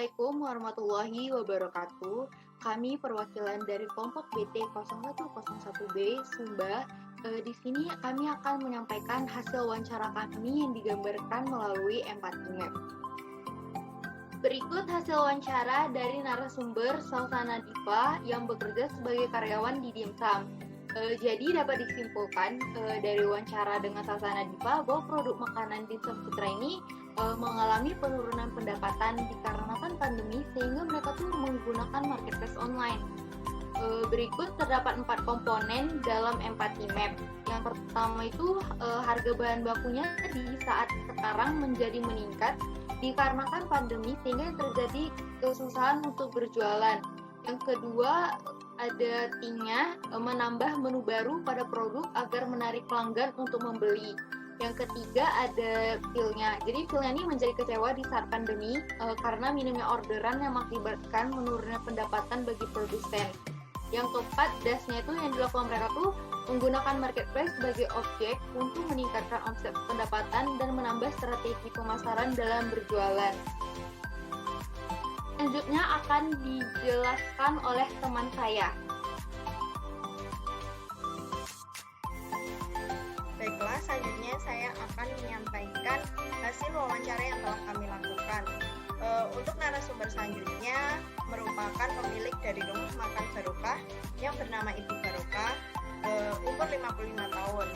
Assalamualaikum warahmatullahi wabarakatuh. Kami perwakilan dari kelompok BT 0101B Sumba. Di sini kami akan menyampaikan hasil wawancara kami yang digambarkan melalui empati map. Berikut hasil wawancara dari narasumber Salsana Dipa yang bekerja sebagai karyawan di Dimsum. Jadi dapat disimpulkan dari wawancara dengan Salsana Dipa bahwa produk makanan Dimsum Putra ini mengalami penurunan pendapatan dikarenakan pandemi sehingga mereka tuh menggunakan marketplace online. Berikut terdapat 4 komponen dalam empati map. Yang pertama itu harga bahan bakunya di saat sekarang menjadi meningkat dikarenakan pandemi sehingga terjadi kesusahan untuk berjualan. Yang kedua ada T-nya menambah menu baru pada produk agar menarik pelanggan untuk membeli. Yang ketiga ada feel-nya. Jadi feel-nya ini menjadi kecewa di saat pandemi karena minimnya orderan yang mengakibatkan menurunnya pendapatan bagi produsen. Yang keempat, das-nya itu yang dilakukan mereka tuh menggunakan marketplace sebagai objek untuk meningkatkan omset pendapatan dan menambah strategi pemasaran dalam berjualan. Selanjutnya akan dijelaskan oleh teman saya. Baiklah, selanjutnya saya akan menyampaikan hasil wawancara yang telah kami lakukan. Untuk narasumber selanjutnya merupakan pemilik dari rumah makan Barokah yang bernama Ibu Barokah, umur 55 tahun.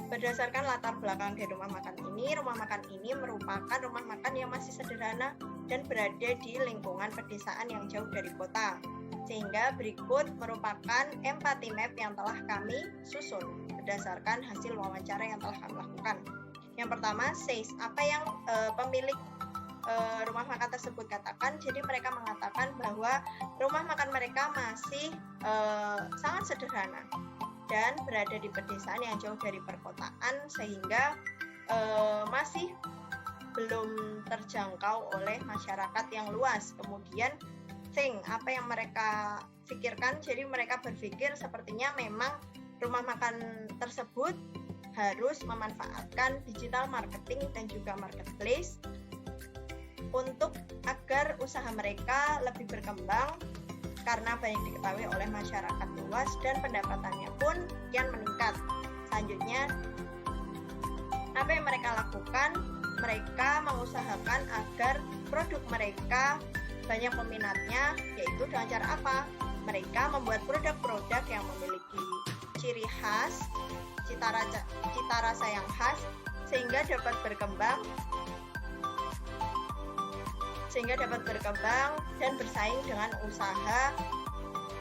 Berdasarkan latar belakang di rumah makan ini merupakan rumah makan yang masih sederhana dan berada di lingkungan pedesaan yang jauh dari kota. Sehingga berikut merupakan empati map yang telah kami susun berdasarkan hasil wawancara yang telah kami lakukan. Yang pertama, says, apa yang pemilik rumah makan tersebut katakan. Jadi mereka mengatakan bahwa rumah makan mereka masih sangat sederhana dan berada di pedesaan yang jauh dari perkotaan sehingga masih belum terjangkau oleh masyarakat yang luas. Kemudian apa yang mereka pikirkan, jadi mereka berpikir sepertinya memang rumah makan tersebut harus memanfaatkan digital marketing dan juga marketplace untuk agar usaha mereka lebih berkembang karena banyak diketahui oleh masyarakat luas dan pendapatannya pun kian meningkat. Selanjutnya, apa yang mereka lakukan? Mereka mengusahakan agar produk mereka banyak peminatnya, yaitu dengan cara apa? Mereka membuat produk-produk yang memiliki ciri khas, cita rasa yang khas, sehingga dapat berkembang dan bersaing dengan usaha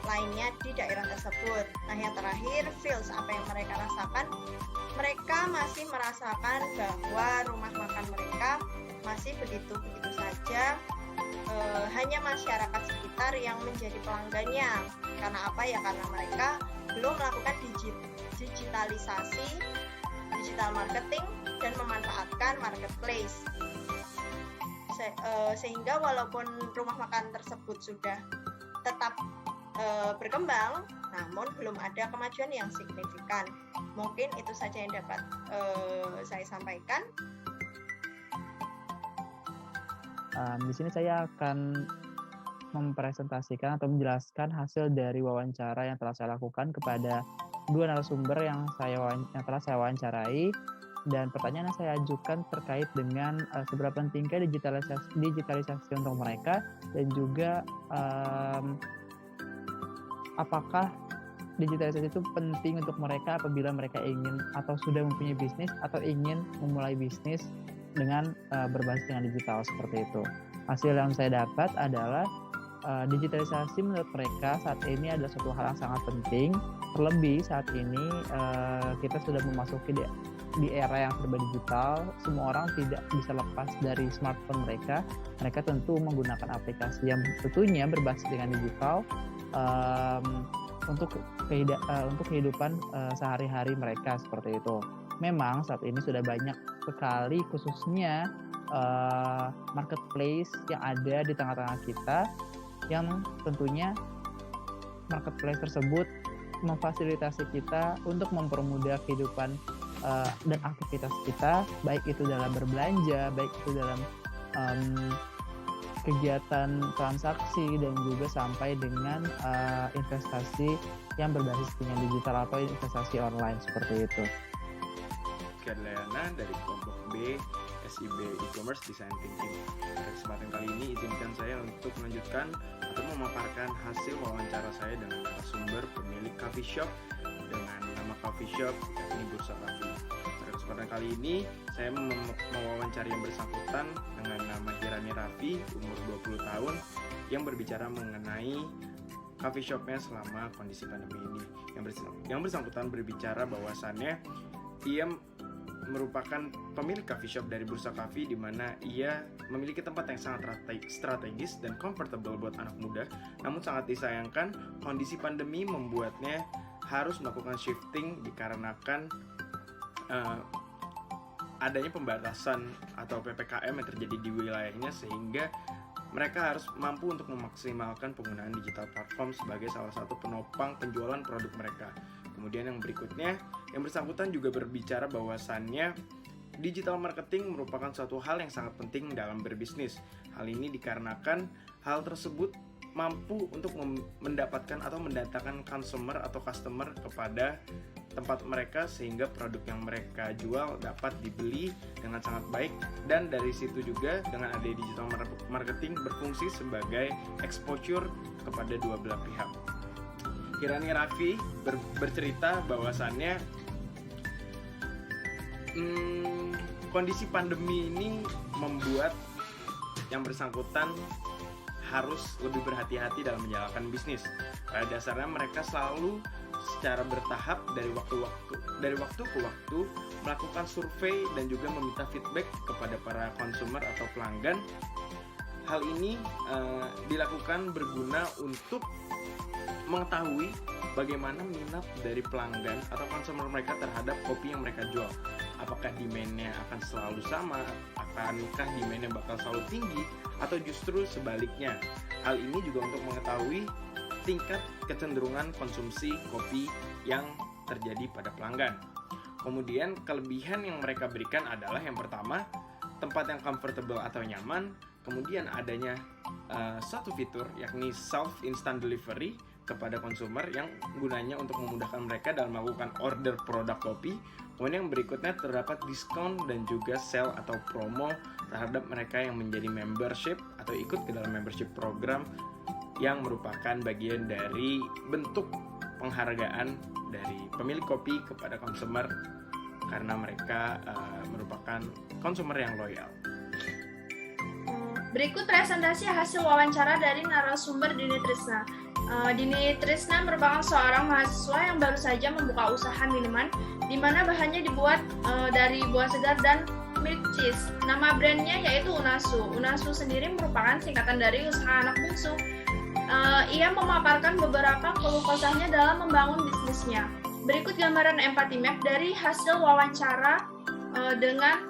lainnya di daerah tersebut. Nah, yang terakhir, feels, apa yang mereka rasakan? Mereka masih merasakan bahwa rumah makan mereka masih begitu-begitu saja, hanya masyarakat sekitar yang menjadi pelanggannya. Karena apa ya? Karena mereka belum melakukan digitalisasi, digital marketing, dan memanfaatkan marketplace. Sehingga walaupun rumah makan tersebut sudah tetap berkembang, namun belum ada kemajuan yang signifikan. Mungkin itu saja yang dapat saya sampaikan. Di sini saya akan mempresentasikan atau menjelaskan hasil dari wawancara yang telah saya lakukan kepada dua narasumber yang telah saya wawancarai, dan pertanyaan yang saya ajukan terkait dengan seberapa pentingkah digitalisasi untuk mereka, dan juga apakah digitalisasi itu penting untuk mereka apabila mereka ingin atau sudah mempunyai bisnis atau ingin memulai bisnis dengan berbasis dengan digital seperti itu. Hasil yang saya dapat adalah digitalisasi menurut mereka saat ini adalah suatu hal yang sangat penting. Terlebih saat ini kita sudah memasuki di era yang serba digital. Semua orang tidak bisa lepas dari smartphone mereka. Mereka tentu menggunakan aplikasi yang tentunya berbasis dengan digital untuk kehidupan sehari-hari mereka seperti itu. Memang saat ini sudah banyak sekali khususnya marketplace yang ada di tengah-tengah kita, yang tentunya marketplace tersebut memfasilitasi kita untuk mempermudah kehidupan dan aktivitas kita, baik itu dalam berbelanja, baik itu dalam kegiatan transaksi dan juga sampai dengan investasi yang berbasis dengan digital atau investasi online seperti itu. Adliana dari kelompok B SIB E-commerce Design Thinking. Pada kesempatan kali ini izinkan saya untuk melanjutkan atau memaparkan hasil wawancara saya dengan narasumber pemilik coffee shop dengan nama coffee shop yakni Bursa Coffee. Pada kesempatan kali ini saya mewawancari yang bersangkutan dengan nama Hirani Raffi, umur 20 tahun, yang berbicara mengenai coffee shopnya selama kondisi pandemi ini. Yang bersangkutan berbicara bahwasannya ia merupakan pemilik coffee shop dari Bursa Coffee, di mana ia memiliki tempat yang sangat strategis dan comfortable buat anak muda. Namun sangat disayangkan kondisi pandemi membuatnya harus melakukan shifting dikarenakan adanya pembatasan atau PPKM yang terjadi di wilayahnya, sehingga mereka harus mampu untuk memaksimalkan penggunaan digital platform sebagai salah satu penopang penjualan produk mereka. Kemudian yang berikutnya, yang bersangkutan juga berbicara bahwasannya digital marketing merupakan suatu hal yang sangat penting dalam berbisnis. Hal ini dikarenakan hal tersebut mampu untuk mendapatkan atau mendatangkan consumer atau customer kepada tempat mereka, sehingga produk yang mereka jual dapat dibeli dengan sangat baik, dan dari situ juga dengan adanya digital marketing berfungsi sebagai exposure kepada dua belah pihak. Hirani Raffi bercerita bahwasannya kondisi pandemi ini membuat yang bersangkutan harus lebih berhati-hati dalam menjalankan bisnis. Pada dasarnya mereka selalu secara bertahap dari waktu ke waktu melakukan survei dan juga meminta feedback kepada para konsumer atau pelanggan. Hal ini dilakukan berguna untuk mengetahui bagaimana minat dari pelanggan atau konsumer mereka terhadap kopi yang mereka jual. Apakah demand-nya akan selalu sama, akankah demand-nya bakal selalu tinggi, atau justru sebaliknya. Hal ini juga untuk mengetahui tingkat kecenderungan konsumsi kopi yang terjadi pada pelanggan. Kemudian kelebihan yang mereka berikan adalah yang pertama, tempat yang comfortable atau nyaman. Kemudian adanya satu fitur yakni self instant delivery kepada konsumer yang gunanya untuk memudahkan mereka dalam melakukan order produk kopi. Kemudian yang berikutnya terdapat diskon dan juga sale atau promo terhadap mereka yang menjadi membership atau ikut ke dalam membership program, yang merupakan bagian dari bentuk penghargaan dari pemilik kopi kepada konsumer karena mereka merupakan konsumer yang loyal. Berikut presentasi hasil wawancara dari narasumber Dini Trisna. Dini Trisna merupakan seorang mahasiswa yang baru saja membuka usaha minuman, di mana bahannya dibuat dari buah segar dan milk cheese. Nama brandnya yaitu Unasu. Unasu sendiri merupakan singkatan dari usaha anak bungsu. Ia memaparkan beberapa keluh kesahnya dalam membangun bisnisnya. Berikut gambaran empathy map dari hasil wawancara dengan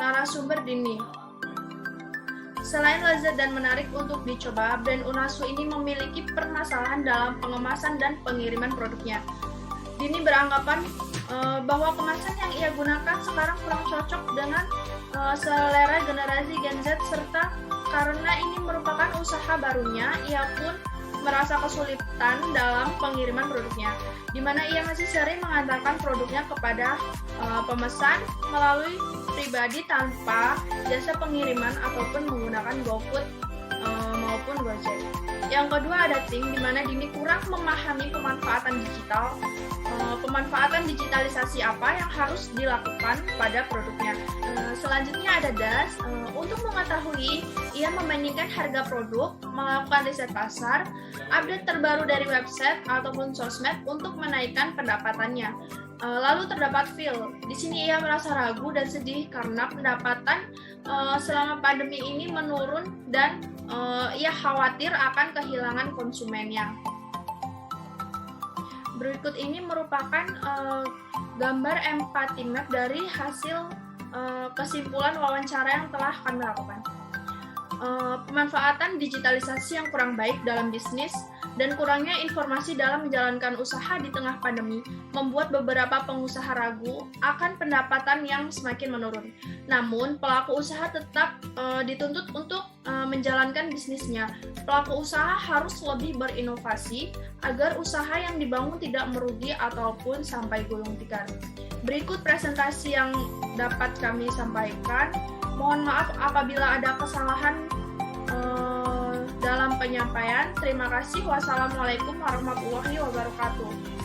narasumber Dini. Selain lezat dan menarik untuk dicoba, brand Unasu ini memiliki permasalahan dalam pengemasan dan pengiriman produknya. Dini beranggapan bahwa kemasan yang ia gunakan sekarang kurang cocok dengan selera generasi Gen Z, serta karena ini merupakan usaha barunya, ia pun merasa kesulitan dalam pengiriman produknya, di mana ia masih sering mengantarkan produknya kepada pemesan melalui pribadi tanpa jasa pengiriman ataupun menggunakan GoFood maupun Gojek. Yang kedua ada Ting, di mana Dini kurang memahami pemanfaatan digital, pemanfaatan digitalisasi apa yang harus dilakukan pada produknya. Selanjutnya ada Das, untuk mengetahui ia membandingkan harga produk, melakukan riset pasar, update terbaru dari website ataupun sosmed untuk menaikkan pendapatannya. Lalu terdapat Phil. Di sini ia merasa ragu dan sedih karena pendapatan selama pandemi ini menurun dan ia khawatir akan kehilangan konsumennya. Berikut ini merupakan gambar empathy map dari hasil kesimpulan wawancara yang telah kami lakukan. pemanfaatan digitalisasi yang kurang baik dalam bisnis, dan kurangnya informasi dalam menjalankan usaha di tengah pandemi membuat beberapa pengusaha ragu akan pendapatan yang semakin menurun. Namun, pelaku usaha tetap dituntut untuk menjalankan bisnisnya. Pelaku usaha harus lebih berinovasi agar usaha yang dibangun tidak merugi ataupun sampai gulung tikar. Berikut presentasi yang dapat kami sampaikan. Mohon maaf apabila ada kesalahan dalam penyampaian. Terima kasih. Wassalamualaikum warahmatullahi wabarakatuh.